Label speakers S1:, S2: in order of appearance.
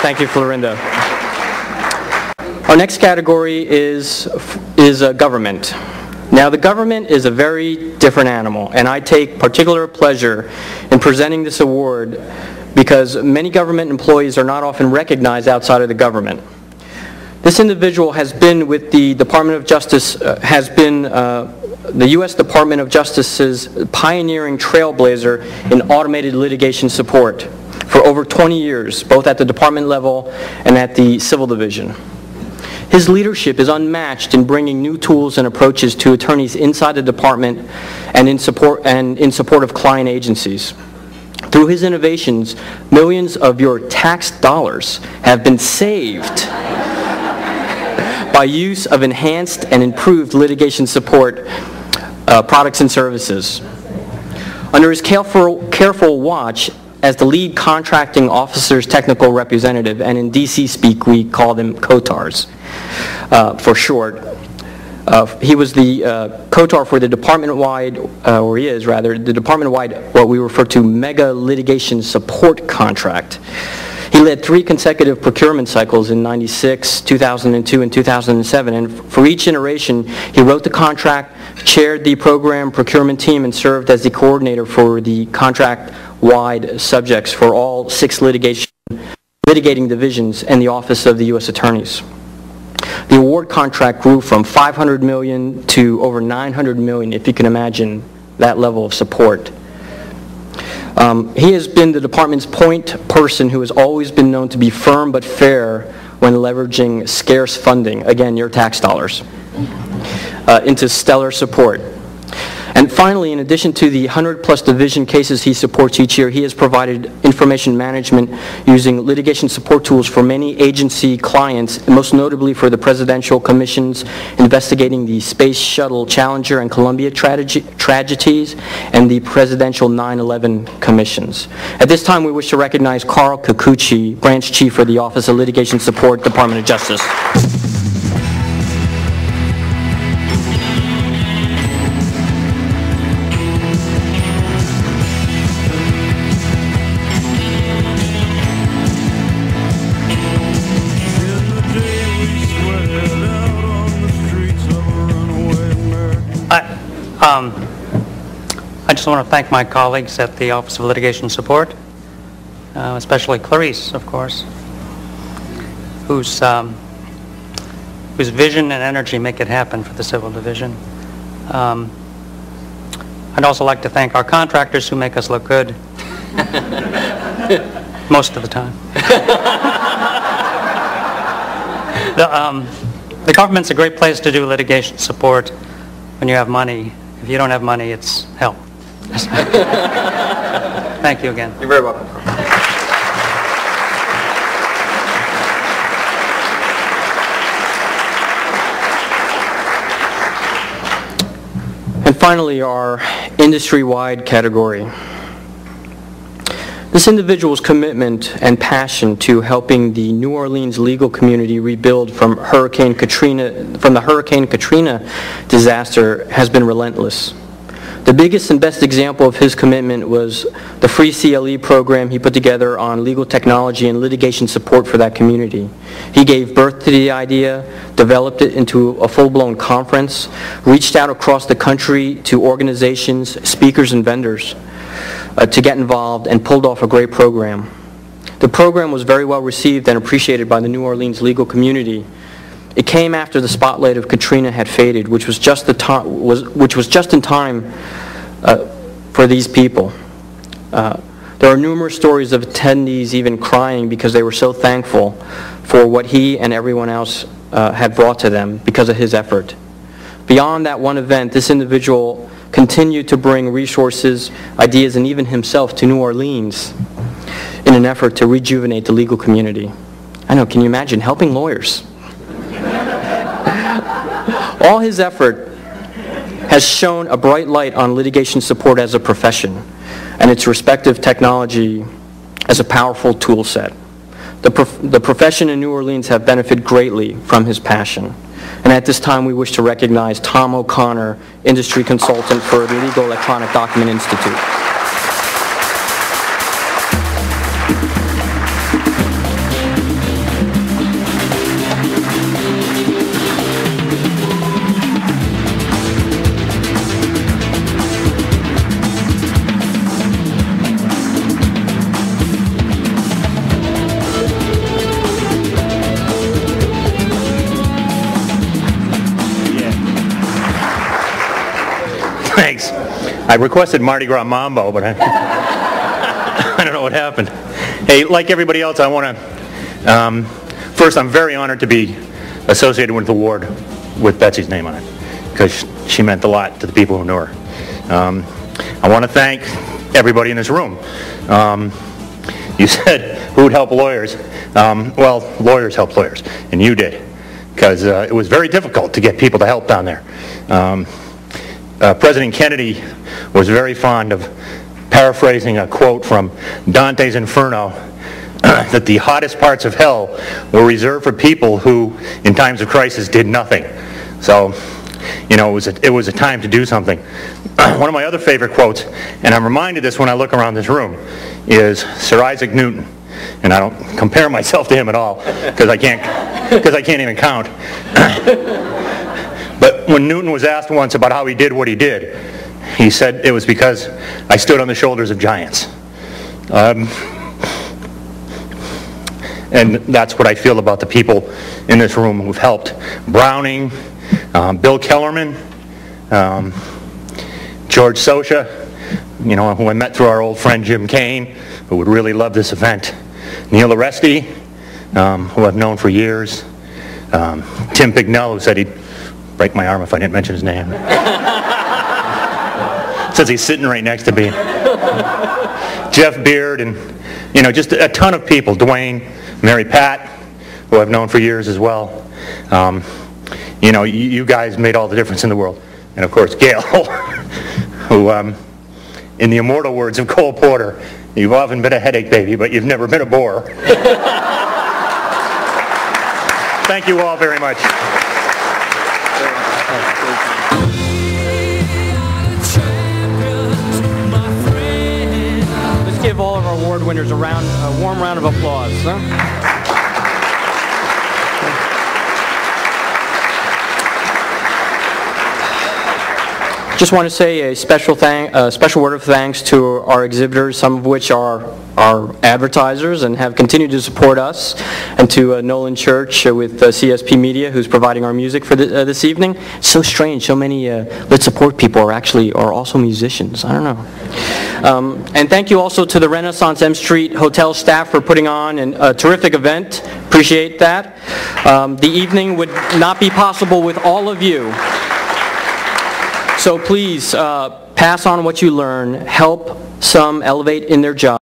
S1: Thank you, Florinda. Our next category is government. Now, the government is a very different animal, and I take particular pleasure in presenting this award because many government employees are not often recognized outside of the government. This individual has been with the Department of Justice, the U.S. Department of Justice's pioneering trailblazer in automated litigation support for over 20 years, both at the department level and at the civil division. His leadership is unmatched in bringing new tools and approaches to attorneys inside the department and in support of client agencies. Through his innovations, millions of your tax dollars have been saved by use of enhanced and improved litigation support products and services. Under his careful watch as the lead contracting officer's technical representative, and in DC speak we call them COTARs for short, he was the COTAR for the department-wide, or he is rather, the department-wide what we refer to mega litigation support contract. He led 3 consecutive procurement cycles in '96, 2002, and 2007, and for each iteration, he wrote the contract, chaired the program procurement team, and served as the coordinator for the contract-wide subjects for all 6 litigating divisions and the Office of the U.S. Attorneys. The award contract grew from $500 million to over $900 million, if you can imagine that level of support. He has been the department's point person who has always been known to be firm but fair when leveraging scarce funding, again, your tax dollars, into stellar support. And finally, in addition to the 100-plus division cases he supports each year, he has provided information management using litigation support tools for many agency clients, most notably for the presidential commissions investigating the Space Shuttle Challenger and Columbia tragedies and the presidential 9/11 commissions. At this time, we wish to recognize Carl Kikuchi, Branch Chief for the Office of Litigation Support, Department of Justice.
S2: I just want to thank my colleagues at the Office of Litigation Support, especially Clarice, of course, whose vision and energy make it happen for the Civil Division. I'd also like to thank our contractors who make us look good most of the time. The government's a great place to do litigation support when you have money. If you don't have money, it's hell. Thank you again.
S1: You're very welcome. And finally, our industry-wide category. This individual's commitment and passion to helping the New Orleans legal community rebuild from the Hurricane Katrina disaster has been relentless. The biggest and best example of his commitment was the free CLE program he put together on legal technology and litigation support for that community. He gave birth to the idea, developed it into a full-blown conference, reached out across the country to organizations, speakers, and vendors to get involved, and pulled off a great program. The program was very well received and appreciated by the New Orleans legal community. It came after the spotlight of Katrina had faded, which was just in time for these people. There are numerous stories of attendees even crying because they were so thankful for what he and everyone else had brought to them because of his effort. Beyond that one event, this individual continued to bring resources, ideas, and even himself to New Orleans in an effort to rejuvenate the legal community. I know, can you imagine helping lawyers? All his effort has shone a bright light on litigation support as a profession and its respective technology as a powerful tool set. The profession in New Orleans have benefited greatly from his passion. And at this time, we wish to recognize Tom O'Connor, industry consultant for the Legal Electronic Document Institute.
S3: I requested Mardi Gras Mambo, but I don't know what happened. Hey, like everybody else, I want to, first, I'm very honored to be associated with the award with Betsy's name on it, because she meant a lot to the people who knew her. I want to thank everybody in this room. You said who would help lawyers. Well, lawyers help lawyers, and you did, because it was very difficult to get people to help down there. President Kennedy was very fond of paraphrasing a quote from Dante's Inferno, that the hottest parts of hell were reserved for people who, in times of crisis, did nothing. So, you know, it was a time to do something. One of my other favorite quotes, and I'm reminded this when I look around this room, is Sir Isaac Newton. And I don't compare myself to him at all, because I can't even count. But when Newton was asked once about how he did what he did, he said it was because I stood on the shoulders of giants. And that's what I feel about the people in this room who've helped. Browning, Bill Kellermann, George Socha, you know, who I met through our old friend Jim Kane, who would really love this event. Neil Aresti, who I've known for years. Tim Pignell, who said he'd break my arm if I didn't mention his name. Says he's sitting right next to me. Jeff Beard, and, you know, just a ton of people. Dwayne, Mary Pat, who I've known for years as well. You know, you guys made all the difference in the world. And of course, Gail, who, in the immortal words of Cole Porter, you've often been a headache baby, but you've never been a bore. Thank you all very much.
S1: Let's give all of our award winners a warm round of applause. Huh? Just want to say a special word of thanks to our exhibitors, some of which are our advertisers and have continued to support us, and to Nolan Church with CSP Media, who's providing our music for this evening. It's so strange, so many Let's Support people are also musicians. I don't know. And thank you also to the Renaissance M Street Hotel staff for putting on a terrific event. Appreciate that. The evening would not be possible with all of you. So please, pass on what you learn, help some elevate in their job.